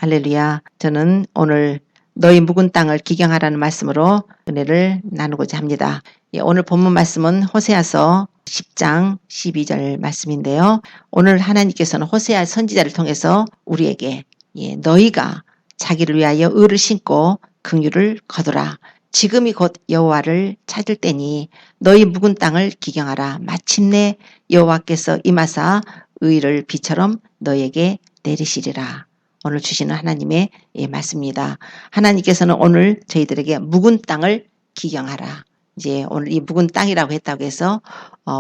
할렐루야. 저는 오늘 너희 묵은 땅을 기경하라는 말씀으로 은혜를 나누고자 합니다. 오늘 본문 말씀은 호세아서 10장 12절 말씀인데요. 오늘 하나님께서는 호세아 선지자를 통해서 우리에게 너희가 자기를 위하여 의를 심고 긍휼을 거두라. 지금이 곧 여호와를 찾을 때니 너희 묵은 땅을 기경하라. 마침내 여호와께서 임하사 의를 비처럼 너희에게 내리시리라. 오늘 주시는 하나님의 말씀입니다. 하나님께서는 오늘 저희들에게 묵은 땅을 기경하라. 이제 오늘 이 묵은 땅이라고 했다고 해서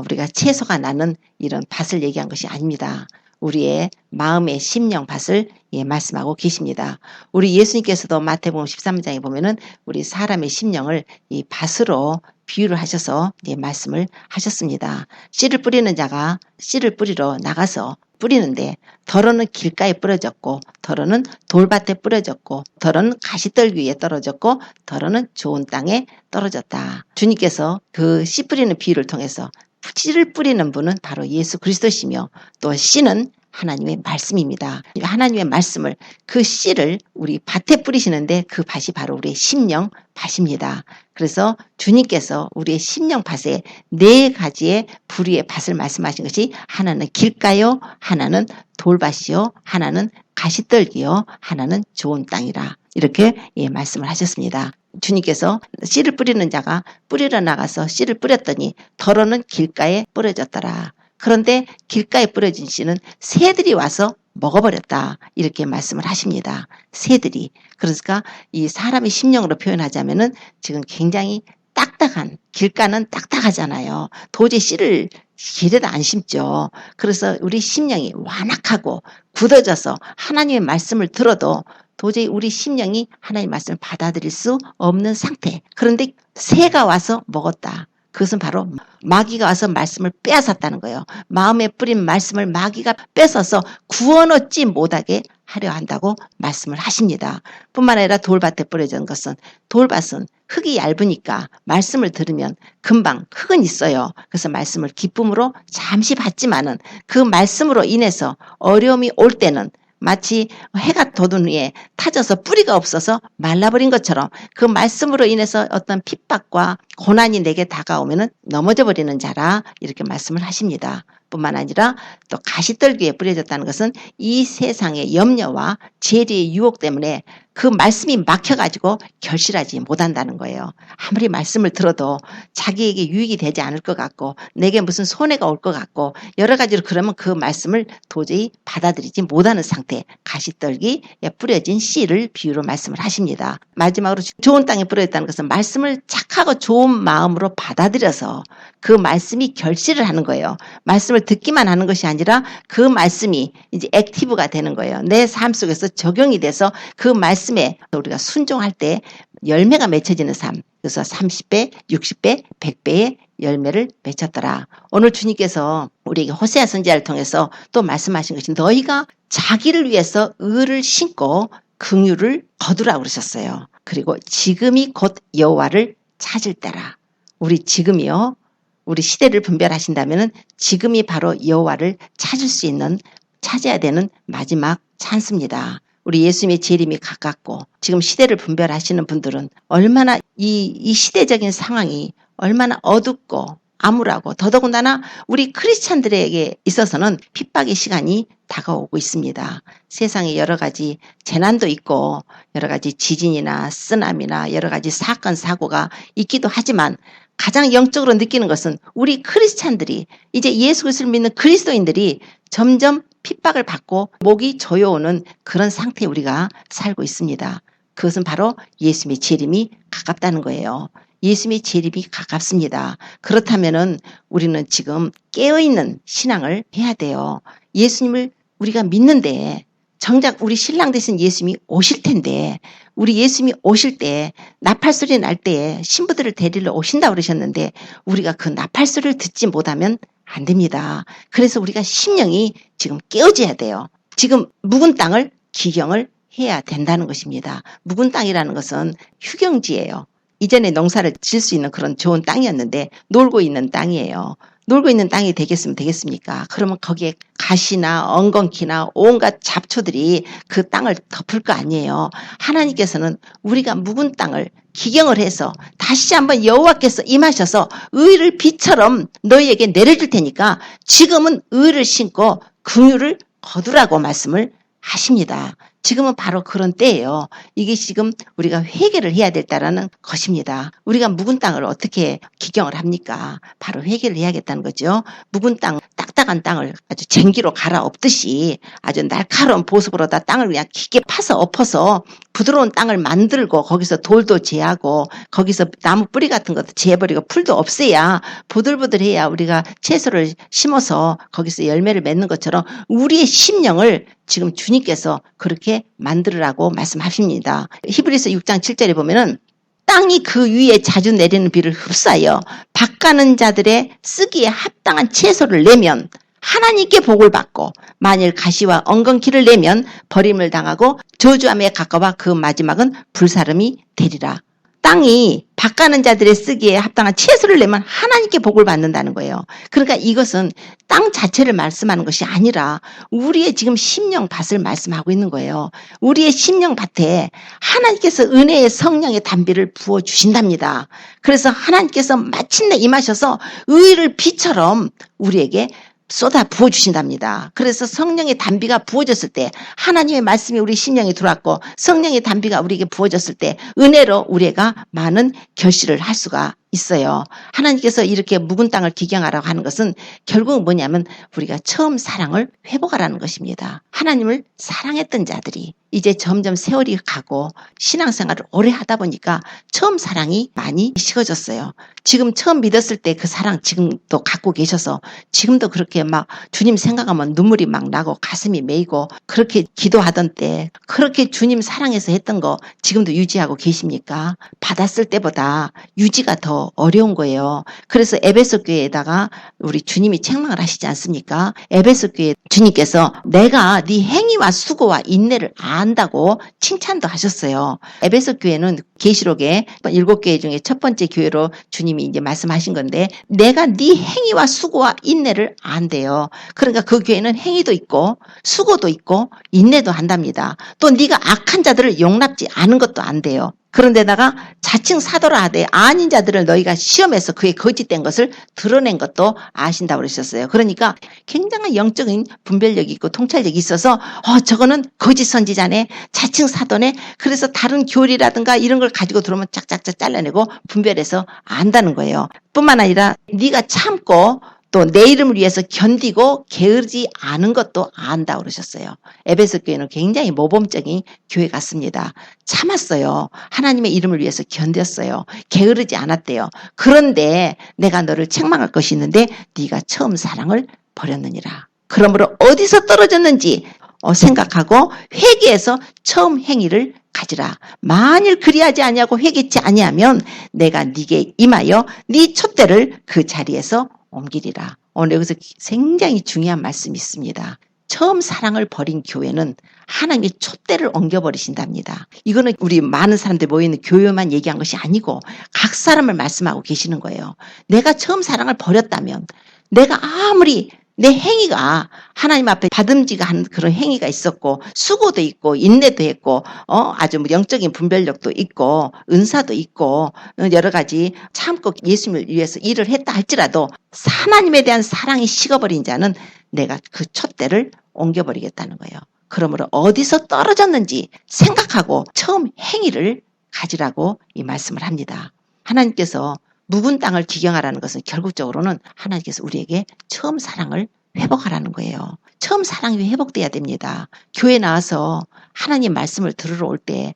우리가 채소가 나는 이런 밭을 얘기한 것이 아닙니다. 우리의 마음의 심령 밭을 말씀하고 계십니다. 우리 예수님께서도 마태복음 13장에 보면은 우리 사람의 심령을 이 밭으로 비유를 하셔서 말씀을 하셨습니다. 씨를 뿌리는 자가 씨를 뿌리러 나가서 뿌리는데 덜어는 길가에 뿌려졌고 덜어는 돌밭에 뿌려졌고 덜어는 가시떨기 위에 떨어졌고 덜어는 좋은 땅에 떨어졌다. 주님께서 그 씨 뿌리는 비유를 통해서 씨를 뿌리는 분은 바로 예수 그리스도시며 또 씨는 하나님의 말씀입니다. 하나님의 말씀을 그 씨를 우리 밭에 뿌리시는데 그 밭이 바로 우리의 심령 밭입니다. 그래서 주님께서 우리의 심령 밭에 네 가지의 부류의 밭을 말씀하신 것이 하나는 길가요, 하나는 돌밭이요, 하나는 가시떨기요, 하나는 좋은 땅이라 이렇게 말씀을 하셨습니다. 주님께서 씨를 뿌리는 자가 뿌리러 나가서 씨를 뿌렸더니 덜어는 길가에 뿌려졌더라. 그런데 길가에 뿌려진 씨는 새들이 와서 먹어버렸다. 이렇게 말씀을 하십니다. 새들이. 그러니까 이 사람의 심령으로 표현하자면은 지금 굉장히 딱딱한, 길가는 딱딱하잖아요. 도저히 씨를 길에다 안 심죠. 그래서 우리 심령이 완악하고 굳어져서 하나님의 말씀을 들어도 도저히 우리 심령이 하나님의 말씀을 받아들일 수 없는 상태. 그런데 새가 와서 먹었다. 그것은 바로 마귀가 와서 말씀을 빼앗았다는 거예요. 마음에 뿌린 말씀을 마귀가 뺏어서 구원 얻지 못하게 하려 한다고 말씀을 하십니다. 뿐만 아니라 돌밭에 뿌려진 것은 돌밭은 흙이 얇으니까 말씀을 들으면 금방 흙은 있어요. 그래서 말씀을 기쁨으로 잠시 받지만은 그 말씀으로 인해서 어려움이 올 때는 마치 해가 돋은 위에 타져서 뿌리가 없어서 말라버린 것처럼 그 말씀으로 인해서 어떤 핍박과 고난이 내게 다가오면 넘어져 버리는 자라 이렇게 말씀을 하십니다. 뿐만 아니라 또 가시떨기에 뿌려졌다는 것은 이 세상의 염려와 재리의 유혹 때문에 그 말씀이 막혀가지고 결실하지 못한다는 거예요. 아무리 말씀을 들어도 자기에게 유익이 되지 않을 것 같고 내게 무슨 손해가 올 것 같고 여러 가지로 그러면 그 말씀을 도저히 받아들이지 못하는 상태, 가시떨기에 뿌려진 씨를 비유로 말씀을 하십니다. 마지막으로 좋은 땅에 뿌려졌다는 것은 말씀을 착하고 좋은 마음으로 받아들여서 그 말씀이 결실을 하는 거예요. 말씀을 듣기만 하는 것이 아니라 그 말씀이 이제 액티브가 되는 거예요. 내 삶 속에서 적용이 돼서 그 말씀에 우리가 순종할 때 열매가 맺혀지는 삶. 그래서 30배, 60배, 100배의 열매를 맺혔더라. 오늘 주님께서 우리에게 호세아 선지자를 통해서 또 말씀하신 것이 너희가 자기를 위해서 의를 심고 긍휼을 거두라 그러셨어요. 그리고 지금이 곧 여호와를 찾을 때라. 우리 지금이요. 우리 시대를 분별하신다면 지금이 바로 여호와를 찾을 수 있는 찾아야 되는 마지막 찬스입니다. 우리 예수님의 재림이 가깝고 지금 시대를 분별하시는 분들은 얼마나 이 시대적인 상황이 얼마나 어둡고 암울하고 더더군다나 우리 크리스찬들에게 있어서는 핍박의 시간이 다가오고 있습니다. 세상에 여러 가지 재난도 있고 여러 가지 지진이나 쓰나미나 여러 가지 사건 사고가 있기도 하지만 가장 영적으로 느끼는 것은 우리 크리스찬들이 이제 예수 그리스도를 믿는 그리스도인들이 점점 핍박을 받고 목이 조여오는 그런 상태에 우리가 살고 있습니다. 그것은 바로 예수님의 재림이 가깝다는 거예요. 예수님의 재림이 가깝습니다. 그렇다면은 우리는 지금 깨어있는 신앙을 해야 돼요. 예수님을 우리가 믿는데 정작 우리 신랑 되신 예수님이 오실 텐데 우리 예수님이 오실 때 나팔소리 날 때에 신부들을 데리러 오신다고 그러셨는데 우리가 그 나팔소리를 듣지 못하면 안 됩니다. 그래서 우리가 심령이 지금 깨어져야 돼요. 지금 묵은 땅을 기경을 해야 된다는 것입니다. 묵은 땅이라는 것은 휴경지예요. 이전에 농사를 지을 수 있는 그런 좋은 땅이었는데 놀고 있는 땅이에요. 놀고 있는 땅이 되겠습니까? 그러면 거기에 가시나 엉겅퀴나 온갖 잡초들이 그 땅을 덮을 거 아니에요. 하나님께서는 우리가 묵은 땅을 기경을 해서 다시 한번 여호와께서 임하셔서 의를 비처럼 너희에게 내려줄 테니까 지금은 의를 심고 긍휼을 거두라고 말씀을 하십니다. 지금은 바로 그런 때예요. 이게 지금 우리가 회개를 해야 될 때라는 것입니다. 우리가 묵은 땅을 어떻게 기경을 합니까? 바로 회개를 해야겠다는 거죠. 묵은 땅, 딱딱한 땅을 아주 쟁기로 갈아엎듯이 아주 날카로운 보습으로다 땅을 그냥 깊게 파서 엎어서 부드러운 땅을 만들고 거기서 돌도 제하고 거기서 나무 뿌리 같은 것도 제해버리고 풀도 없애야 보들보들해야 우리가 채소를 심어서 거기서 열매를 맺는 것처럼 우리의 심령을 지금 주님께서 그렇게 만들으라고 말씀하십니다. 히브리서 6장 7절에 보면은 땅이 그 위에 자주 내리는 비를 흡수하여 밭가는 자들의 쓰기에 합당한 채소를 내면 하나님께 복을 받고 만일 가시와 엉겅퀴를 내면 버림을 당하고 저주함에 가까워 그 마지막은 불사름이 되리라. 땅이 밭가는 자들의 쓰기에 합당한 채소를 내면 하나님께 복을 받는다는 거예요. 그러니까 이것은 땅 자체를 말씀하는 것이 아니라 우리의 지금 심령 밭을 말씀하고 있는 거예요. 우리의 심령 밭에 하나님께서 은혜의 성령의 단비를 부어주신답니다. 그래서 하나님께서 마침내 임하셔서 의를 비처럼 우리에게 쏟아 부어주신답니다. 그래서 성령의 단비가 부어졌을 때 하나님의 말씀이 우리 심령에 들어왔고 성령의 단비가 우리에게 부어졌을 때 은혜로 우리가 많은 결실을 할 수가 있어요. 하나님께서 이렇게 묵은 땅을 기경하라고 하는 것은 결국 뭐냐면 우리가 처음 사랑을 회복하라는 것입니다. 하나님을 사랑했던 자들이 이제 점점 세월이 가고 신앙생활을 오래 하다 보니까 처음 사랑이 많이 식어졌어요. 지금 처음 믿었을 때 그 사랑 지금도 갖고 계셔서 지금도 그렇게 막 주님 생각하면 눈물이 막 나고 가슴이 메이고 그렇게 기도하던 때 그렇게 주님 사랑해서 했던 거 지금도 유지하고 계십니까? 받았을 때보다 유지가 더 어려운 거예요. 그래서 에베소 교회에다가 우리 주님이 책망을 하시지 않습니까? 에베소 교회 주님께서 내가 네 행위와 수고와 인내를 안다고 칭찬도 하셨어요. 에베소 교회는 계시록의 7교회 중에 첫 번째 교회로 주님이 이제 말씀하신 건데 내가 네 행위와 수고와 인내를 안대요. 그러니까 그 교회는 행위도 있고 수고도 있고 인내도 한답니다. 또 네가 악한 자들을 용납지 않은 것도 안돼요. 그런데다가 자칭 사도라 하되 아닌 자들을 너희가 시험해서 그의 거짓된 것을 드러낸 것도 아신다고 그러셨어요. 그러니까 굉장한 영적인 분별력이 있고 통찰력이 있어서 저거는 거짓 선지자네, 자칭 사도네. 그래서 다른 교리라든가 이런 걸 가지고 들어오면 짝짝짝 잘라내고 분별해서 안다는 거예요. 뿐만 아니라 네가 참고 또 내 이름을 위해서 견디고 게으르지 않은 것도 안다 그러셨어요. 에베소 교회는 굉장히 모범적인 교회 같습니다. 참았어요. 하나님의 이름을 위해서 견뎠어요. 게으르지 않았대요. 그런데 내가 너를 책망할 것이 있는데 네가 처음 사랑을 버렸느니라. 그러므로 어디서 떨어졌는지 생각하고 회개해서 처음 행위를 가지라. 만일 그리하지 아니하고 회개치 아니하면 내가 네게 임하여 네 촛대를 그 자리에서 옮기리라. 오늘 여기서 굉장히 중요한 말씀이 있습니다. 처음 사랑을 버린 교회는 하나님의 촛대를 옮겨버리신답니다. 이거는 우리 많은 사람들이 모이는 교회만 얘기한 것이 아니고 각 사람을 말씀하고 계시는 거예요. 내가 처음 사랑을 버렸다면 내가 아무리 내 행위가 하나님 앞에 받음직한 그런 행위가 있었고 수고도 있고 인내도 했고 아주 영적인 분별력도 있고 은사도 있고 여러 가지 참고 예수님을 위해서 일을 했다 할지라도 하나님에 대한 사랑이 식어버린 자는 내가 그 촛대를 옮겨버리겠다는 거예요. 그러므로 어디서 떨어졌는지 생각하고 처음 행위를 가지라고 이 말씀을 합니다. 하나님께서 묵은 땅을 기경하라는 것은 결국적으로는 하나님께서 우리에게 처음 사랑을 회복하라는 거예요. 처음 사랑이 회복돼야 됩니다. 교회 나와서 하나님 말씀을 들으러 올 때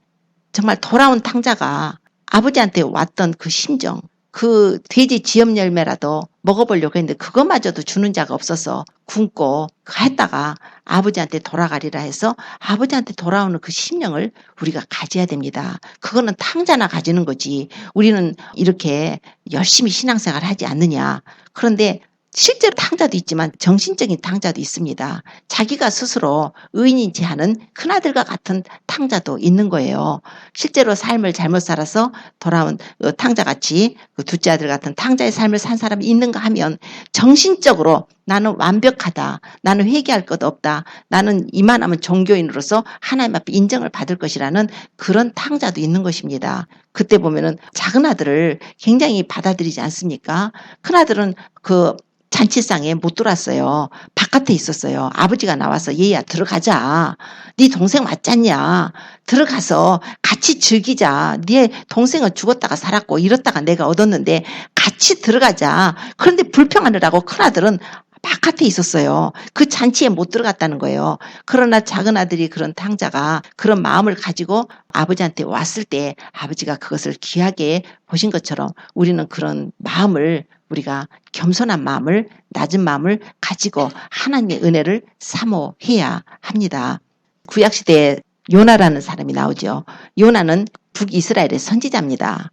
정말 돌아온 탕자가 아버지한테 왔던 그 심정, 그 돼지 지엽 열매라도 먹어보려고 했는데 그것마저도 주는 자가 없어서 굶고 했다가 아버지한테 돌아가리라 해서 아버지한테 돌아오는 그 심령을 우리가 가져야 됩니다. 그거는 탕자나 가지는 거지. 우리는 이렇게 열심히 신앙생활을 하지 않느냐. 그런데 실제로 탕자도 있지만 정신적인 탕자도 있습니다. 자기가 스스로 의인인지 하는 큰아들과 같은 탕자도 있는 거예요. 실제로 삶을 잘못 살아서 돌아온 탕자같이 그 둘째 아들 같은 탕자의 삶을 산 사람이 있는가 하면 정신적으로 나는 완벽하다. 나는 회개할 것 없다. 나는 이만하면 종교인으로서 하나님 앞에 인정을 받을 것이라는 그런 탕자도 있는 것입니다. 그때 보면은 작은 아들을 굉장히 받아들이지 않습니까? 큰 아들은 그 잔치상에 못 들어왔어요. 바깥에 있었어요. 아버지가 나와서 얘야 들어가자. 네 동생 맞잖냐. 들어가서 같이 즐기자. 네 동생은 죽었다가 살았고 잃었다가 내가 얻었는데 같이 들어가자. 그런데 불평하느라고 큰아들은 바깥에 있었어요. 그 잔치에 못 들어갔다는 거예요. 그러나 작은 아들이 그런 탕자가 그런 마음을 가지고 아버지한테 왔을 때 아버지가 그것을 귀하게 보신 것처럼 우리는 그런 마음을 우리가 겸손한 마음을 낮은 마음을 가지고 하나님의 은혜를 사모해야 합니다. 구약시대에 요나라는 사람이 나오죠. 요나는 북이스라엘의 선지자입니다.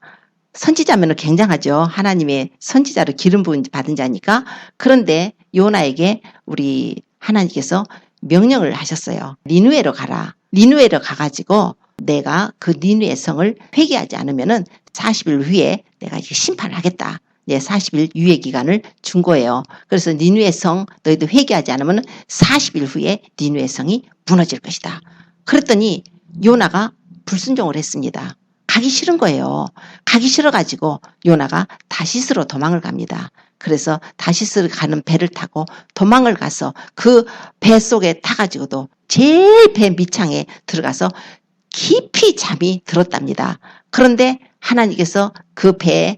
선지자면 굉장하죠. 하나님의 선지자로 기름 부은 받은 자니까. 그런데 요나에게 우리 하나님께서 명령을 하셨어요. 니느웨로 가라. 니느웨로 가가지고 내가 그 니느웨 성을 회개하지 않으면은 40일 후에 내가 심판을 하겠다. 40일 유예 기간을 준 거예요. 그래서 니느웨 성 너희들 회개하지 않으면 40일 후에 니느웨 성이 무너질 것이다. 그랬더니 요나가 불순종을 했습니다. 가기 싫은 거예요. 가기 싫어가지고 요나가 다시스로 도망을 갑니다. 그래서 다시스를 가는 배를 타고 도망을 가서 그 배 속에 타가지고도 제일 배 밑창에 들어가서 깊이 잠이 들었답니다. 그런데 하나님께서 그 배에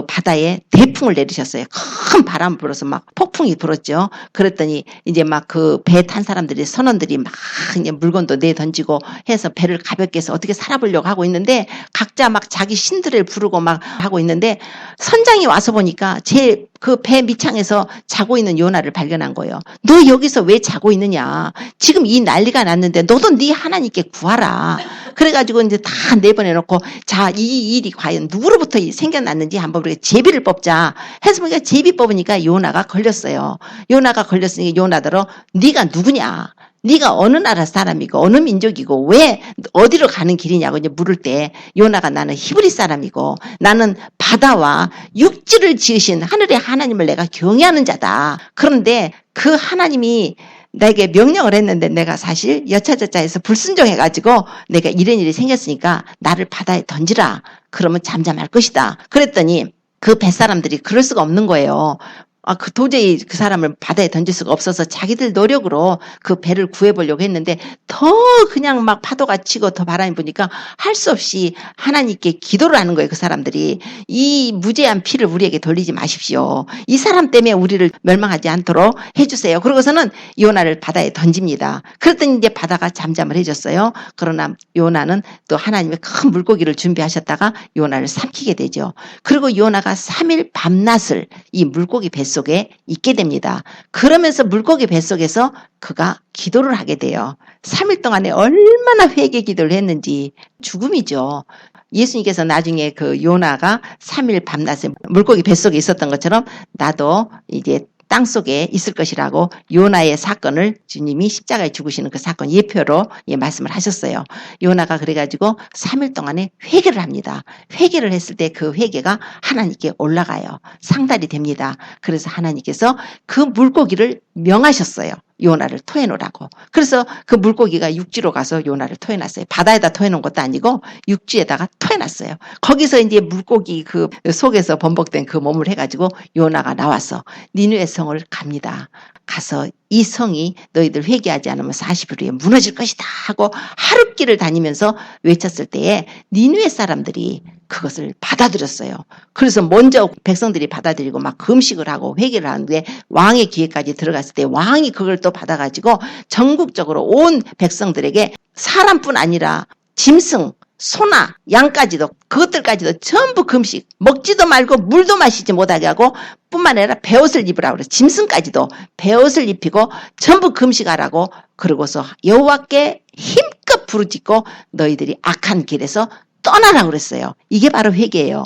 바다에 대풍을 내리셨어요. 큰 바람 불어서 막 폭풍이 불었죠. 그랬더니 이제 막 그 배 탄 사람들이 선원들이 막 이제 물건도 내 던지고 해서 배를 가볍게 해서 어떻게 살아보려고 하고 있는데 각자 막 자기 신들을 부르고 막 하고 있는데 선장이 와서 보니까 제 그 배 밑창에서 자고 있는 요나를 발견한 거예요. 너 여기서 왜 자고 있느냐? 지금 이 난리가 났는데 너도 네 하나님께 구하라. 그래가지고 이제 다 내보내놓고 자, 이 일이 과연 누구로부터 생겨났는지 한번 우리가 제비를 뽑자 해서 보니까 제비 뽑으니까 요나가 걸렸어요. 요나가 걸렸으니까 요나더러 네가 누구냐? 네가 어느 나라 사람이고 어느 민족이고 왜 어디로 가는 길이냐고 이제 물을 때 요나가 나는 히브리 사람이고 나는 바다와 육지를 지으신 하늘의 하나님을 내가 경외하는 자다. 그런데 그 하나님이 내게 명령을 했는데 내가 사실 여차저차해서 불순종해가지고 내가 이런 일이 생겼으니까 나를 바다에 던지라. 그러면 잠잠할 것이다. 그랬더니 그 뱃사람들이 그럴 수가 없는 거예요. 도저히 그 사람을 바다에 던질 수가 없어서 자기들 노력으로 그 배를 구해보려고 했는데 더 그냥 막 파도가 치고 더 바람이 부니까 할 수 없이 하나님께 기도를 하는 거예요. 그 사람들이 이 무죄한 피를 우리에게 돌리지 마십시오. 이 사람 때문에 우리를 멸망하지 않도록 해주세요. 그러고서는 요나를 바다에 던집니다. 그랬더니 이제 바다가 잠잠을 해줬어요. 그러나 요나는 또 하나님의 큰 물고기를 준비하셨다가 요나를 삼키게 되죠. 그리고 요나가 3일 밤낮을 이 물고기 뱃속에 있게 됩니다. 그러면서 물고기 뱃속에서 그가 기도를 하게 돼요. 3일 동안에 얼마나 회개 기도를 했는지 죽음이죠. 예수님께서 나중에 그 요나가 3일 밤낮에 물고기 뱃속에 있었던 것처럼 나도 이제 땅속에 있을 것이라고 요나의 사건을 주님이 십자가에 죽으시는 그 사건 예표로 말씀을 하셨어요. 요나가 그래가지고 3일 동안에 회개를 합니다. 회개를 했을 때 그 회개가 하나님께 올라가요. 상달이 됩니다. 그래서 하나님께서 그 물고기를 명하셨어요. 요나를 토해놓으라고. 그래서 그 물고기가 육지로 가서 요나를 토해놨어요. 바다에다 토해놓은 것도 아니고 육지에다가 토해놨어요. 거기서 이제 물고기 그 속에서 번복된 그 몸을 해가지고 요나가 나와서 니느웨 성을 갑니다. 가서 이 성이 너희들 회개하지 않으면 40일 후에 무너질 것이다 하고 하룻길을 다니면서 외쳤을 때에 니느웨 사람들이 그것을 받아들였어요. 그래서 먼저 백성들이 받아들이고 막 금식을 하고 회개를 하는데 왕의 기회까지 들어갔을 때 왕이 그걸 또 받아가지고 전국적으로 온 백성들에게 사람뿐 아니라 짐승, 소나 양까지도 그것들까지도 전부 금식 먹지도 말고 물도 마시지 못하게 하고 뿐만 아니라 베옷을 입으라고 그래서 짐승까지도 베옷을 입히고 전부 금식하라고 그러고서 여호와께 힘껏 부르짖고 너희들이 악한 길에서 떠나라고 그랬어요. 이게 바로 회개예요.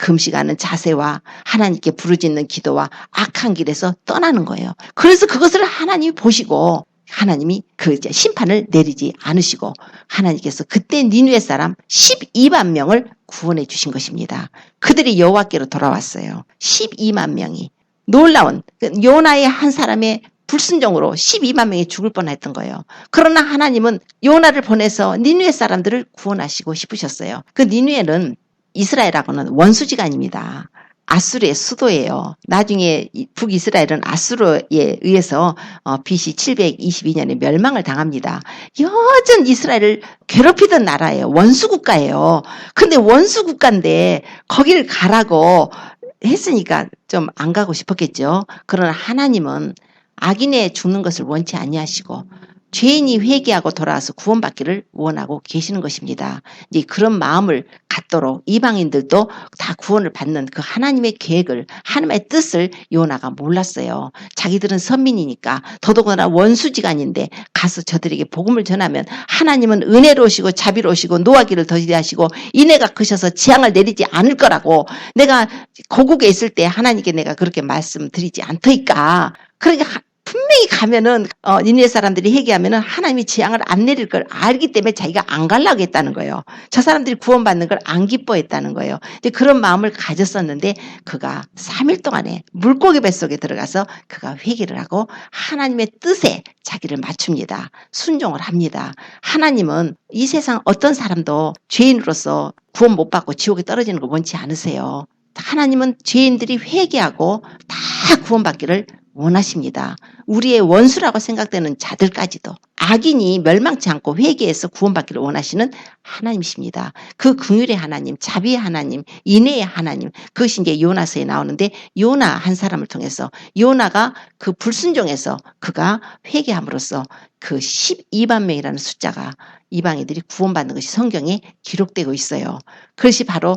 금식하는 자세와 하나님께 부르짖는 기도와 악한 길에서 떠나는 거예요. 그래서 그것을 하나님이 보시고 하나님이 그 심판을 내리지 않으시고 하나님께서 그때 니느웨 사람 12만 명을 구원해 주신 것입니다. 그들이 여호와께로 돌아왔어요. 12만 명이. 놀라운 요나의 한 사람의 불순종으로 12만 명이 죽을 뻔했던 거예요. 그러나 하나님은 요나를 보내서 니느웨 사람들을 구원하시고 싶으셨어요. 그 니느웨는 이스라엘하고는 원수지간입니다. 아수르의 수도예요. 나중에 북이스라엘은 아수르에 의해서 BC 722년에 멸망을 당합니다. 여전 이스라엘을 괴롭히던 나라예요. 원수국가예요. 근데 원수국가인데 거기를 가라고 했으니까 좀 안 가고 싶었겠죠. 그러나 하나님은 악인의 죽는 것을 원치 아니하시고 죄인이 회개하고 돌아와서 구원받기를 원하고 계시는 것입니다. 이제 그런 마음을 갖도록 이방인들도 다 구원을 받는 그 하나님의 계획을, 하나님의 뜻을 요나가 몰랐어요. 자기들은 선민이니까 더더구나 원수지간인데 가서 저들에게 복음을 전하면 하나님은 은혜로우시고 자비로우시고 노하기를 더디하시고 인애가 크셔서 재앙을 내리지 않을 거라고, 내가 고국에 있을 때 하나님께 내가 그렇게 말씀드리지 않더이까. 그러니까 분명히 가면은 니느웨 사람들이 회개하면은 하나님이 재앙을 안 내릴 걸 알기 때문에 자기가 안 가려고 했다는 거예요. 저 사람들이 구원받는 걸 안 기뻐했다는 거예요. 이제 그런 마음을 가졌었는데 그가 3일 동안에 물고기 뱃속에 들어가서 그가 회개를 하고 하나님의 뜻에 자기를 맞춥니다. 순종을 합니다. 하나님은 이 세상 어떤 사람도 죄인으로서 구원 못 받고 지옥에 떨어지는 걸 원치 않으세요. 하나님은 죄인들이 회개하고 다 구원받기를 원하십니다. 우리의 원수라고 생각되는 자들까지도 악인이 멸망치 않고 회개해서 구원받기를 원하시는 하나님이십니다. 그 긍휼의 하나님, 자비의 하나님, 인애의 하나님, 그것이 이제 요나서에 나오는데 요나 한 사람을 통해서 요나가 그 불순종에서 그가 회개함으로써 그 12만 명이라는 숫자가 이방인들이 구원받는 것이 성경에 기록되고 있어요. 그것이 바로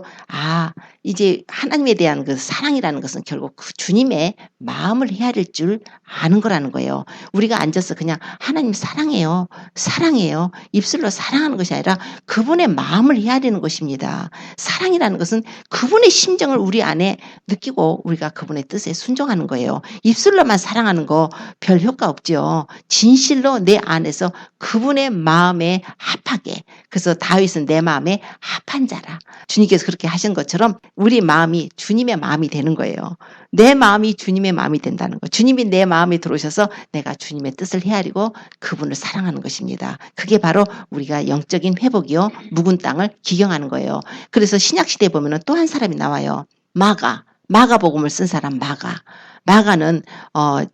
이제 하나님에 대한 그 사랑이라는 것은 결국 그 주님의 마음을 헤아릴 줄 아는 거라는 거예요. 우리가 앉아서 그냥 하나님 사랑해요, 사랑해요, 입술로 사랑하는 것이 아니라 그분의 마음을 헤아리는 것입니다. 사랑이라는 것은 그분의 심정을 우리 안에 느끼고 우리가 그분의 뜻에 순종하는 거예요. 입술로만 사랑하는 거 별 효과 없죠. 진실로 내 안에서 그분의 마음에 합하게. 그래서 다윗은 내 마음에 합한 자라. 주님께서 그렇게 하신 것처럼 우리 마음이 주님의 마음이 되는 거예요. 내 마음이 주님의 마음이 된다는 거. 주님이 내 마음에 들어오셔서 내가 주님의 뜻을 헤아리고 그분을 사랑하는 것입니다. 그게 바로 우리가 영적인 회복이요, 묵은 땅을 기경하는 거예요. 그래서 신약시대에 보면 또 한 사람이 나와요. 마가복음을 쓴 사람 마가는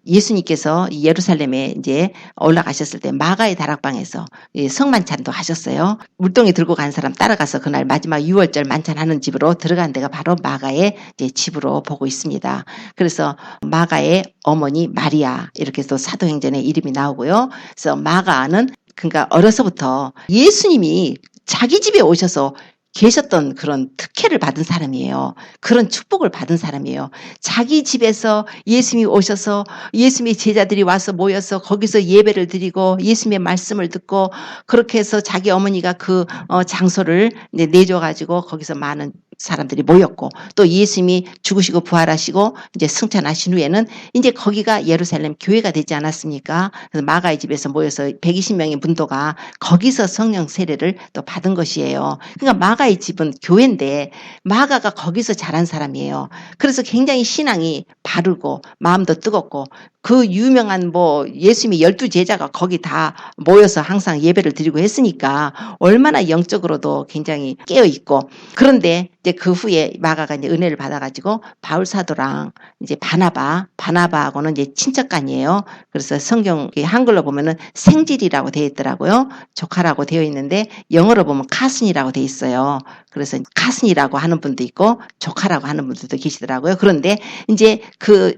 예수님께서 예루살렘에 이제 올라가셨을 때 마가의 다락방에서 성만찬도 하셨어요. 물동이 들고 간 사람 따라가서 그날 마지막 6월절 만찬하는 집으로 들어간 데가 바로 마가의 이제 집으로 보고 있습니다. 그래서 마가의 어머니 마리아, 이렇게 해서 사도행전에 이름이 나오고요. 그래서 마가는 그러니까 어려서부터 예수님이 자기 집에 오셔서 계셨던 그런 특혜를 받은 사람이에요. 그런 축복을 받은 사람이에요. 자기 집에서 예수님이 오셔서 예수님의 제자들이 와서 모여서 거기서 예배를 드리고 예수님의 말씀을 듣고 그렇게 해서 자기 어머니가 그 장소를 내줘가지고 거기서 많은 사람들이 모였고 또 예수님이 죽으시고 부활하시고 이제 승천하신 후에는 이제 거기가 예루살렘 교회가 되지 않았습니까? 그래서 마가의 집에서 모여서 120명의 문도가 거기서 성령 세례를 또 받은 것이에요. 그러니까 마가의 집은 교회인데 마가가 거기서 자란 사람이에요. 그래서 굉장히 신앙이 바르고 마음도 뜨겁고 그 유명한 예수님이 12제자가 거기 다 모여서 항상 예배를 드리고 했으니까 얼마나 영적으로도 굉장히 깨어있고, 그런데 이제 그 후에 마가가 이제 은혜를 받아가지고 바울 사도랑 이제 바나바하고는 이제 친척간이에요. 그래서 성경 한글로 보면은 생질이라고 되어 있더라고요. 조카라고 되어 있는데 영어로 보면 카슨이라고 되어 있어요. 그래서 카슨이라고 하는 분도 있고 조카라고 하는 분들도 계시더라고요. 그런데 이제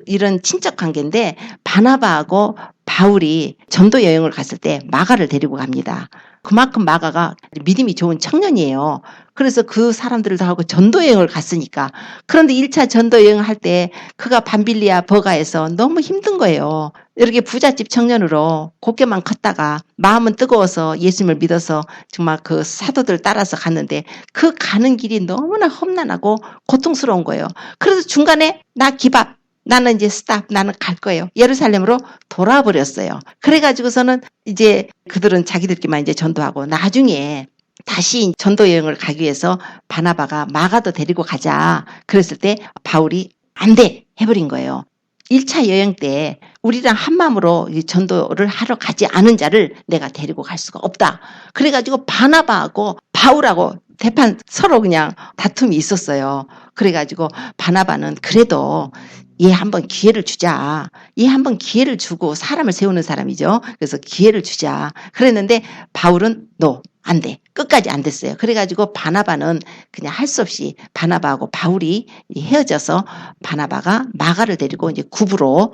이런 친척 관계인데 바나바하고 바울이 전도 여행을 갔을 때 마가를 데리고 갑니다. 그만큼 마가가 믿음이 좋은 청년이에요. 그래서 그 사람들도 하고 전도여행을 갔으니까. 그런데 1차 전도여행을 할 때 그가 밤빌리아 버가에서 너무 힘든 거예요. 이렇게 부잣집 청년으로 곱게만 컸다가 마음은 뜨거워서 예수님을 믿어서 정말 그 사도들 따라서 갔는데 그 가는 길이 너무나 험난하고 고통스러운 거예요. 그래서 중간에 나 기밥, 나는 이제 스탑, 나는 갈 거예요. 예루살렘으로 돌아버렸어요. 그래가지고서는 이제 그들은 자기들끼리만 이제 전도하고 나중에 다시 전도 여행을 가기 위해서 바나바가 마가도 데리고 가자. 그랬을 때 바울이 안 돼! 해버린 거예요. 1차 여행 때 우리랑 한마음으로 전도를 하러 가지 않은 자를 내가 데리고 갈 수가 없다. 그래가지고 바나바하고 바울하고 대판 서로 그냥 다툼이 있었어요. 그래가지고 바나바는 그래도 얘 한번 기회를 주자. 얘 한번 기회를 주고 사람을 세우는 사람이죠. 그래서 기회를 주자. 그랬는데 바울은 안 돼. 끝까지 안 됐어요. 그래가지고 바나바는 그냥 할 수 없이 바나바하고 바울이 헤어져서 바나바가 마가를 데리고 이제 구브로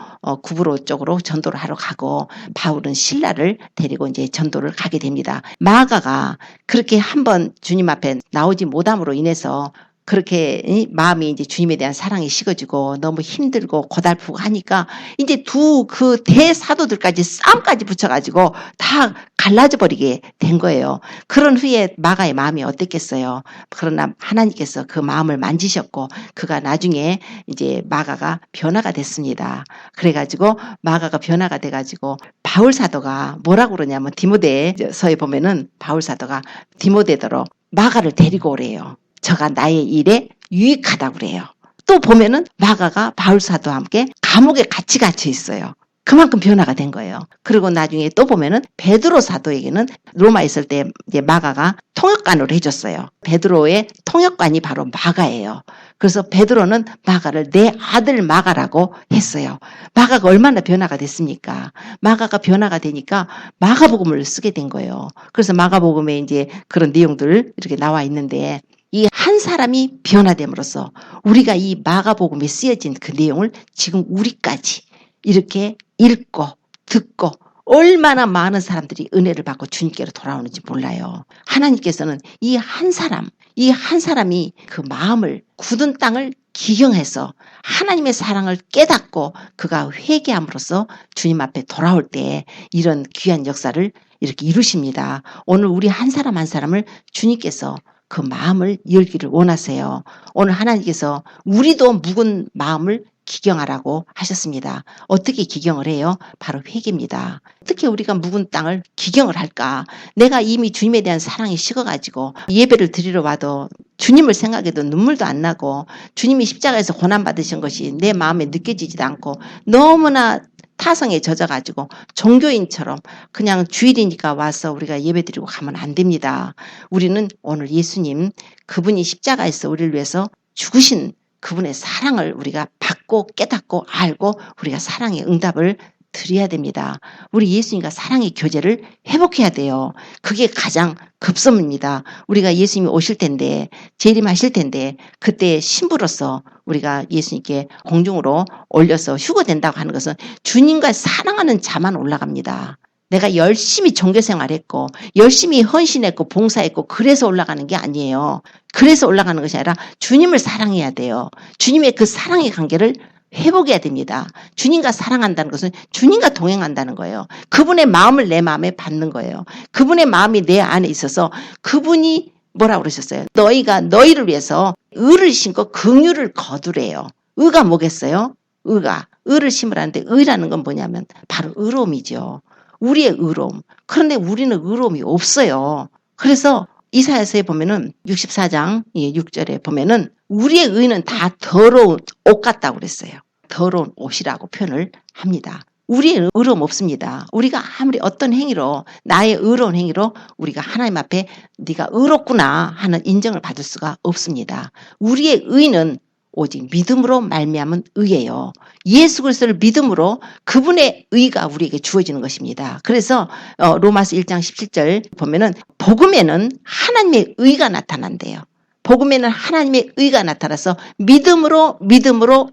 쪽으로 전도를 하러 가고 바울은 실라를 데리고 이제 전도를 가게 됩니다. 마가가 그렇게 한번 주님 앞에 나오지 못함으로 인해서 그렇게 마음이 이제 주님에 대한 사랑이 식어지고 너무 힘들고 고달프고 하니까 이제 그 대사도들까지 싸움까지 붙여가지고 다 갈라져 버리게 된 거예요. 그런 후에 마가의 마음이 어땠겠어요. 그러나 하나님께서 그 마음을 만지셨고 그가 나중에 이제 마가가 변화가 됐습니다. 그래가지고 마가가 변화가 돼가지고 바울 사도가 뭐라고 그러냐면 디모데서에 보면은 바울 사도가 디모데더러 마가를 데리고 오래요. 저가 나의 일에 유익하다고 그래요. 또 보면은 마가가 바울 사도와 함께 감옥에 같이 갇혀 있어요. 그만큼 변화가 된 거예요. 그리고 나중에 또 보면은 베드로 사도에게는 로마에 있을 때 이제 마가가 통역관으로 해줬어요. 베드로의 통역관이 바로 마가예요. 그래서 베드로는 마가를 내 아들 마가라고 했어요. 마가가 얼마나 변화가 됐습니까? 마가가 변화가 되니까 마가복음을 쓰게 된 거예요. 그래서 마가복음에 이제 그런 내용들 이렇게 나와 있는데 이 한 사람이 변화됨으로써 우리가 이 마가복음에 쓰여진 그 내용을 지금 우리까지 이렇게 읽고 듣고 얼마나 많은 사람들이 은혜를 받고 주님께로 돌아오는지 몰라요. 하나님께서는 이 한 사람이 그 마음을 굳은 땅을 기경해서 하나님의 사랑을 깨닫고 그가 회개함으로써 주님 앞에 돌아올 때 이런 귀한 역사를 이렇게 이루십니다. 오늘 우리 한 사람 한 사람을 주님께서 그 마음을 열기를 원하세요. 오늘 하나님께서 우리도 묵은 마음을 기경하라고 하셨습니다. 어떻게 기경을 해요? 바로 회개입니다. 어떻게 우리가 묵은 땅을 기경을 할까? 내가 이미 주님에 대한 사랑이 식어가지고 예배를 드리러 와도 주님을 생각해도 눈물도 안 나고 주님이 십자가에서 고난받으신 것이 내 마음에 느껴지지도 않고 너무나 타성에 젖어가지고 종교인처럼 그냥 주일이니까 와서 우리가 예배드리고 가면 안 됩니다. 우리는 오늘 예수님 그분이 십자가에서 우리를 위해서 죽으신 그분의 사랑을 우리가 받고 깨닫고 알고 우리가 사랑의 응답을 드려야 됩니다. 우리 예수님과 사랑의 교제를 회복해야 돼요. 그게 가장 급선무입니다. 우리가 예수님이 오실 텐데 재림하실 텐데 그때 신부로서 우리가 예수님께 공중으로 올려서 휴거된다고 하는 것은 주님과 사랑하는 자만 올라갑니다. 내가 열심히 종교생활했고 열심히 헌신했고 봉사했고 그래서 올라가는 게 아니에요. 그래서 올라가는 것이 아니라 주님을 사랑해야 돼요. 주님의 그 사랑의 관계를 회복해야 됩니다. 주님과 사랑한다는 것은 주님과 동행한다는 거예요. 그분의 마음을 내 마음에 받는 거예요. 그분의 마음이 내 안에 있어서 그분이 뭐라고 그러셨어요? 너희가 너희를 위해서 의를 심고 긍휼을 거두래요. 의가 뭐겠어요? 의를 심으라는데 의라는 건 뭐냐면 바로 의로움이죠. 우리의 의로움. 그런데 우리는 의로움이 없어요. 그래서 이사야서에 보면은 64장 6절에 보면은 우리의 의는 다 더러운 옷 같다고 그랬어요. 더러운 옷이라고 표현을 합니다. 우리의 의로움 없습니다. 우리가 아무리 어떤 행위로 나의 의로운 행위로 우리가 하나님 앞에 네가 의롭구나 하는 인정을 받을 수가 없습니다. 우리의 의는 오직 믿음으로 말미암은 의예요. 예수 그리스도를 믿음으로 그분의 의가 우리에게 주어지는 것입니다. 그래서 로마서 1장 17절 보면은 복음에는 하나님의 의가 나타난대요. 복음에는 하나님의 의가 나타나서 믿음으로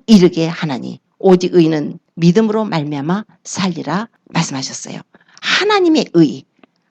이르게 하나니 오직 의는 믿음으로 말미암아 살리라 말씀하셨어요. 하나님의 의.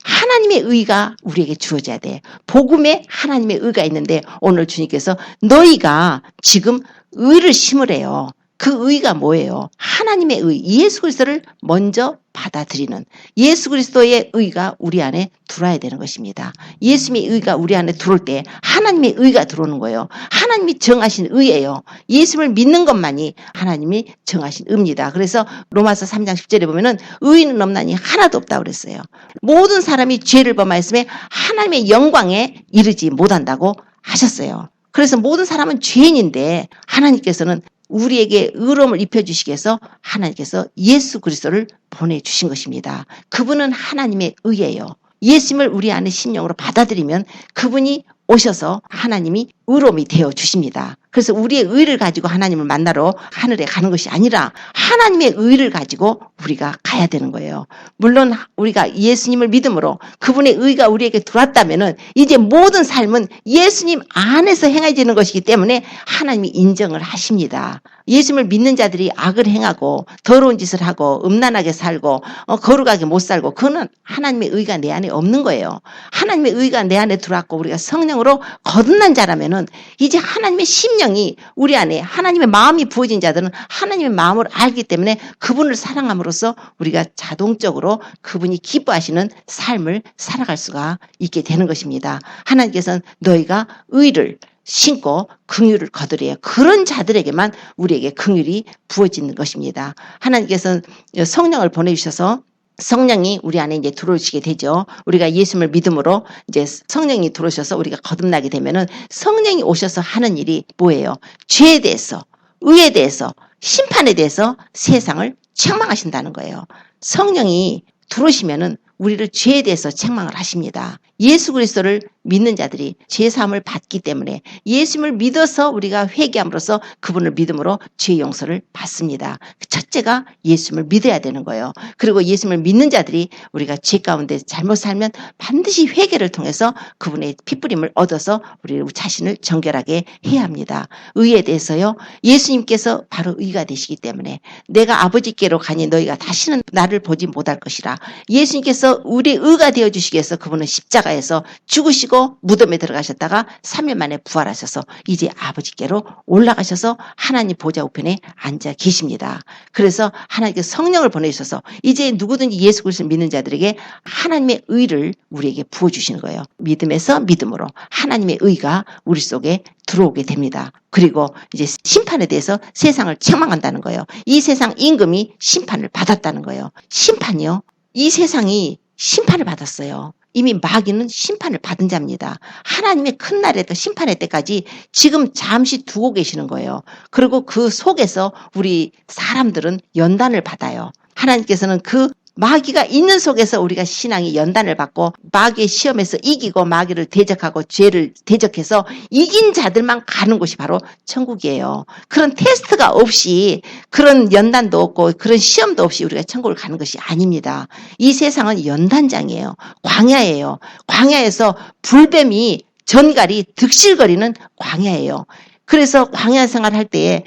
하나님의 의가 우리에게 주어져야 돼. 복음에 하나님의 의가 있는데 오늘 주님께서 너희가 지금 의를 심으래요. 그 의가 뭐예요? 하나님의 의, 예수 그리스도를 먼저 받아들이는 예수 그리스도의 의가 우리 안에 들어와야 되는 것입니다. 예수님의 의가 우리 안에 들어올 때 하나님의 의가 들어오는 거예요. 하나님이 정하신 의예요. 예수를 믿는 것만이 하나님이 정하신 의입니다. 그래서 로마서 3장 10절에 보면은 의인은 없나니 하나도 없다고 그랬어요. 모든 사람이 죄를 범하였음에 하나님의 영광에 이르지 못한다고 하셨어요. 그래서 모든 사람은 죄인인데 하나님께서는 우리에게 의로움을 입혀주시기 위해서 하나님께서 예수 그리스도를 보내주신 것입니다. 그분은 하나님의 의예요. 예수님을 우리 안에 심령으로 받아들이면 그분이 오셔서 하나님이 의로움이 되어 주십니다. 그래서 우리의 의를 가지고 하나님을 만나러 하늘에 가는 것이 아니라 하나님의 의를 가지고 우리가 가야 되는 거예요. 물론 우리가 예수님을 믿음으로 그분의 의가 우리에게 들어왔다면은 이제 모든 삶은 예수님 안에서 행해지는 것이기 때문에 하나님이 인정을 하십니다. 예수님을 믿는 자들이 악을 행하고 더러운 짓을 하고 음란하게 살고 거룩하게 못 살고 그거는 하나님의 의가 내 안에 없는 거예요. 하나님의 의가 내 안에 들어왔고 우리가 성령으로 거듭난 자라면은 이제 하나님의 심령이 우리 안에 하나님의 마음이 부어진 자들은 하나님의 마음을 알기 때문에 그분을 사랑함으로써 우리가 자동적으로 그분이 기뻐하시는 삶을 살아갈 수가 있게 되는 것입니다. 하나님께서는 너희가 의를 신고 긍휼을 거두래요. 그런 자들에게만 우리에게 긍휼이 부어지는 것입니다. 하나님께서는 성령을 보내주셔서 성령이 우리 안에 이제 들어오시게 되죠. 우리가 예수님을 믿음으로 이제 성령이 들어오셔서 우리가 거듭나게 되면은 성령이 오셔서 하는 일이 뭐예요? 죄에 대해서, 의에 대해서, 심판에 대해서 세상을 책망하신다는 거예요. 성령이 들어오시면은 우리를 죄에 대해서 책망을 하십니다. 예수 그리스도를 믿는 자들이 죄사함을 받기 때문에 예수님을 믿어서 우리가 회개함으로써 그분을 믿음으로 죄 용서를 받습니다. 첫째가 예수님을 믿어야 되는 거예요. 그리고 예수님을 믿는 자들이 우리가 죄 가운데 잘못 살면 반드시 회개를 통해서 그분의 피뿌림을 얻어서 우리 자신을 정결하게 해야 합니다. 의에 대해서요. 예수님께서 바로 의가 되시기 때문에 내가 아버지께로 가니 너희가 다시는 나를 보지 못할 것이라. 예수님께서 우리 의가 되어주시기 위해서 그분은 십자가에서 죽으시고 무덤에 들어가셨다가 3일 만에 부활하셔서 이제 아버지께로 올라가셔서 하나님 보좌 우편에 앉아 계십니다. 그래서 하나님께서 성령을 보내주셔서 이제 누구든지 예수 그리스도를 믿는 자들에게 하나님의 의를 우리에게 부어주시는 거예요. 믿음에서 믿음으로 하나님의 의가 우리 속에 들어오게 됩니다. 그리고 이제 심판에 대해서 세상을 책망한다는 거예요. 이 세상 임금이 심판을 받았다는 거예요. 심판이요. 이 세상이 심판을 받았어요. 이미 마귀는 심판을 받은 자입니다. 하나님의 큰 날에 심판의 때까지 지금 잠시 두고 계시는 거예요. 그리고 그 속에서 우리 사람들은 연단을 받아요. 하나님께서는 그 마귀가 있는 속에서 우리가 신앙이 연단을 받고 마귀의 시험에서 이기고 마귀를 대적하고 죄를 대적해서 이긴 자들만 가는 곳이 바로 천국이에요. 그런 테스트가 없이 그런 연단도 없고 그런 시험도 없이 우리가 천국을 가는 것이 아닙니다. 이 세상은 연단장이에요. 광야예요. 광야에서 불뱀이 전갈이 득실거리는 광야예요. 그래서 광야 생활할 때에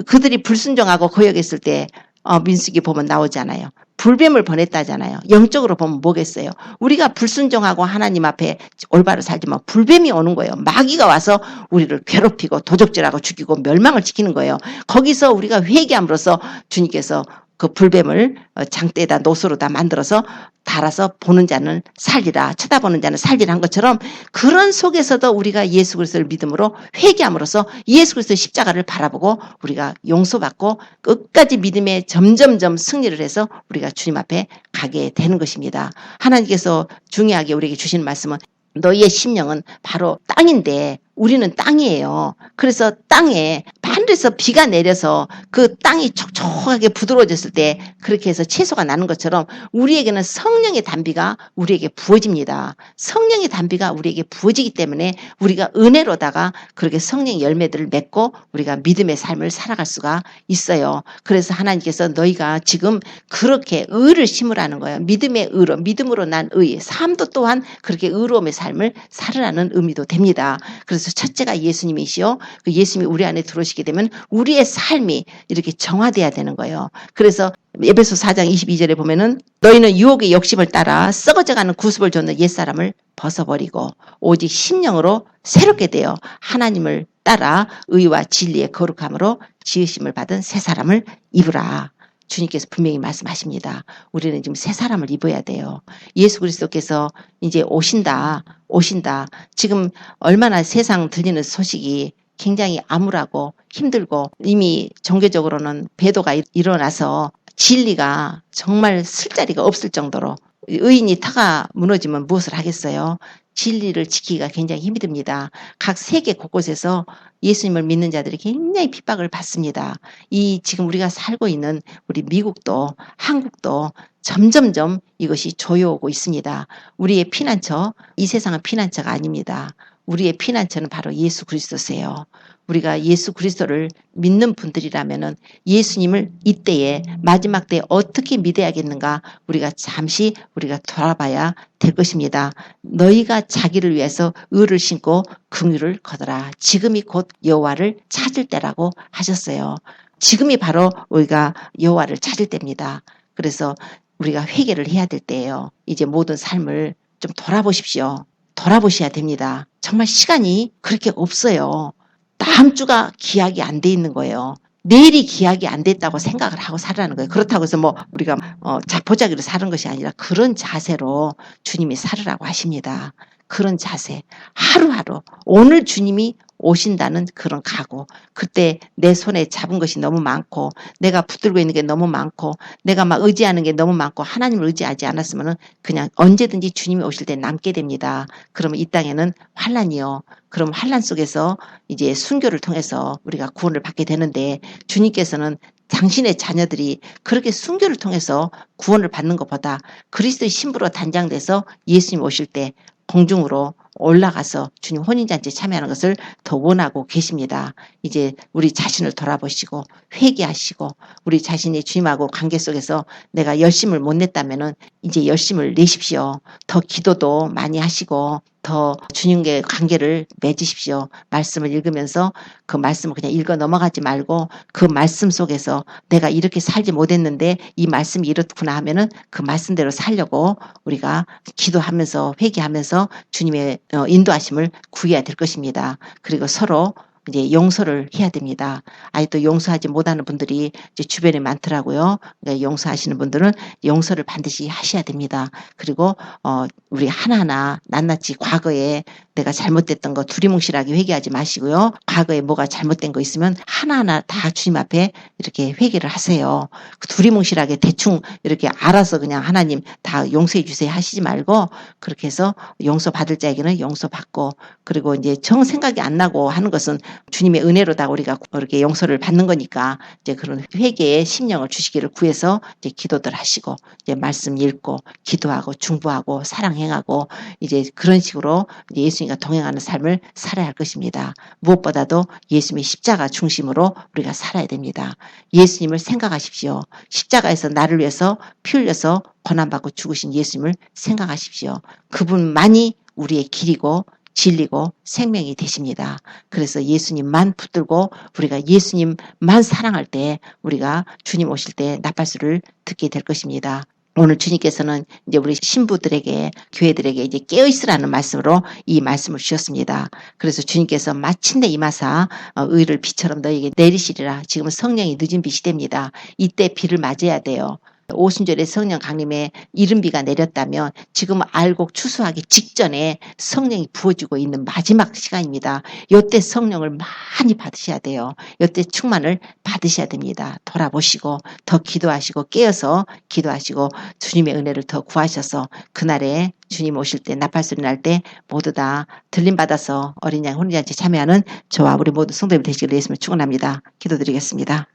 그들이 불순종하고 거역했을 때 민수기 보면 나오잖아요. 불뱀을 보냈다잖아요. 영적으로 보면 뭐겠어요? 우리가 불순종하고 하나님 앞에 올바로 살지만 불뱀이 오는 거예요. 마귀가 와서 우리를 괴롭히고 도적질하고 죽이고 멸망을 시키는 거예요. 거기서 우리가 회개함으로써 주님께서 그 불뱀을 장대에다 노소로다 만들어서 달아서 보는 자는 살리라, 쳐다보는 자는 살리라 한 것처럼 그런 속에서도 우리가 예수 그리스도를 믿음으로 회개함으로써 예수 그리스도의 십자가를 바라보고 우리가 용서받고 끝까지 믿음에 점점점 승리를 해서 우리가 주님 앞에 가게 되는 것입니다. 하나님께서 중요하게 우리에게 주시는 말씀은 너희의 심령은 바로 땅인데 우리는 땅이에요. 그래서 땅에 하늘에서 비가 내려서 그 땅이 촉촉하게 부드러워졌을 때 그렇게 해서 채소가 나는 것처럼 우리에게는 성령의 단비가 우리에게 부어집니다. 성령의 단비가 우리에게 부어지기 때문에 우리가 은혜로다가 그렇게 성령의 열매들을 맺고 우리가 믿음의 삶을 살아갈 수가 있어요. 그래서 하나님께서 너희가 지금 그렇게 의를 심으라는 거예요. 믿음의 의로, 믿음으로 난 의, 삶도 또한 그렇게 의로움의 삶을 살으라는 의미도 됩니다. 그래서 첫째가 예수님이시요. 그 예수님이 우리 안에 들어오시게 되면 되려면 우리의 삶이 이렇게 정화돼야 되는 거예요. 그래서 에베소 4장 22절에 보면은 너희는 유혹의 욕심을 따라 썩어져가는 구습을 줬는 옛사람을 벗어버리고 오직 심령으로 새롭게 되어 하나님을 따라 의와 진리의 거룩함으로 지으심을 받은 새 사람을 입으라. 주님께서 분명히 말씀하십니다. 우리는 지금 새 사람을 입어야 돼요. 예수 그리스도께서 이제 오신다. 지금 얼마나 세상 들리는 소식이 굉장히 암울하고 힘들고 이미 종교적으로는 배도가 일어나서 진리가 정말 쓸 자리가 없을 정도로 의인이 타가 무너지면 무엇을 하겠어요? 진리를 지키기가 굉장히 힘이 듭니다. 각 세계 곳곳에서 예수님을 믿는 자들이 굉장히 핍박을 받습니다. 이 지금 우리가 살고 있는 우리 미국도 한국도 점점점 이것이 조여오고 있습니다. 우리의 피난처, 이 세상은 피난처가 아닙니다. 우리의 피난처는 바로 예수 그리스도세요. 우리가 예수 그리스도를 믿는 분들이라면은 예수님을 이때에 마지막 때에 어떻게 믿어야겠는가 우리가 잠시 돌아봐야 될 것입니다. 너희가 자기를 위해서 의를 신고 긍휼을 거두라. 지금이 곧 여호와를 찾을 때라고 하셨어요. 지금이 바로 우리가 여호와를 찾을 때입니다. 그래서 우리가 회개를 해야 될 때예요. 이제 모든 삶을 좀 돌아보십시오. 돌아보셔야 됩니다. 정말 시간이 그렇게 없어요. 다음 주가 기약이 안 돼 있는 거예요. 내일이 기약이 안 됐다고 생각을 하고 살라는 거예요. 그렇다고 해서 뭐 우리가 자포자기로 사는 것이 아니라 그런 자세로 주님이 살으라고 하십니다. 그런 자세. 하루하루 오늘 주님이 오신다는 그런 각오. 그때 내 손에 잡은 것이 너무 많고 내가 붙들고 있는 게 너무 많고 내가 막 의지하는 게 너무 많고 하나님을 의지하지 않았으면 그냥 언제든지 주님이 오실 때 남게 됩니다. 그러면 이 땅에는 환난이요. 그럼 환난 속에서 이제 순교를 통해서 우리가 구원을 받게 되는데 주님께서는 당신의 자녀들이 그렇게 순교를 통해서 구원을 받는 것보다 그리스도의 신부로 단장돼서 예수님 오실 때 공중으로 올라가서 주님 혼인잔치에 참여하는 것을 더 원하고 계십니다. 이제 우리 자신을 돌아보시고 회개하시고 우리 자신이 주님하고 관계 속에서 내가 열심을 못 냈다면은 이제 열심을 내십시오. 더 기도도 많이 하시고 더 주님과의 관계를 맺으십시오. 말씀을 읽으면서 그 말씀을 그냥 읽어 넘어가지 말고 그 말씀 속에서 내가 이렇게 살지 못했는데 이 말씀이 이렇구나 하면은 그 말씀대로 살려고 우리가 기도하면서 회개하면서 주님의 인도하심을 구해야 될 것입니다. 그리고 서로 이제 용서를 해야 됩니다. 아직도 용서하지 못하는 분들이 이제 주변에 많더라고요. 그러니까 용서하시는 분들은 용서를 반드시 하셔야 됩니다. 그리고 우리 하나하나 낱낱이 과거에 내가 잘못됐던 거 두리뭉실하게 회개하지 마시고요. 과거에 뭐가 잘못된 거 있으면 하나하나 다 주님 앞에 이렇게 회개를 하세요. 두리뭉실하게 대충 이렇게 알아서 그냥 하나님 다 용서해 주세요 하시지 말고 그렇게 해서 용서받을 자에게는 용서받고 그리고 이제 정 생각이 안 나고 하는 것은 주님의 은혜로다 우리가 이렇게 용서를 받는 거니까 이제 그런 회개의 심령을 주시기를 구해서 이제 기도들 하시고 이제 말씀 읽고 기도하고 중보하고 사랑 행하고 이제 그런 식으로 이제 예수님과 동행하는 삶을 살아야 할 것입니다. 무엇보다도 예수님의 십자가 중심으로 우리가 살아야 됩니다. 예수님을 생각하십시오. 십자가에서 나를 위해서 피 흘려서 고난받고 죽으신 예수님을 생각하십시오. 그분만이 우리의 길이고 진리고 생명이 되십니다. 그래서 예수님만 붙들고 우리가 예수님만 사랑할 때 우리가 주님 오실 때 나팔소리를 듣게 될 것입니다. 오늘 주님께서는 이제 우리 신부들에게 교회들에게 이제 깨어있으라는 말씀으로 이 말씀을 주셨습니다. 그래서 주님께서 마침내 임하사 의를 비처럼 너에게 내리시리라. 지금은 성령이 늦은 빛이 됩니다. 이때 비를 맞아야 돼요. 오순절에 성령 강림에 이른 비가 내렸다면 지금 알곡 추수하기 직전에 성령이 부어지고 있는 마지막 시간입니다. 이때 성령을 많이 받으셔야 돼요. 이때 충만을 받으셔야 됩니다. 돌아보시고 더 기도하시고 깨어서 기도하시고 주님의 은혜를 더 구하셔서 그날에 주님 오실 때 나팔소리 날 때 모두 다 들림받아서 어린 양 혼인잔치에 참여하는 저와 우리 모두 성도님이 되시기를 예수님을 축원합니다. 기도드리겠습니다.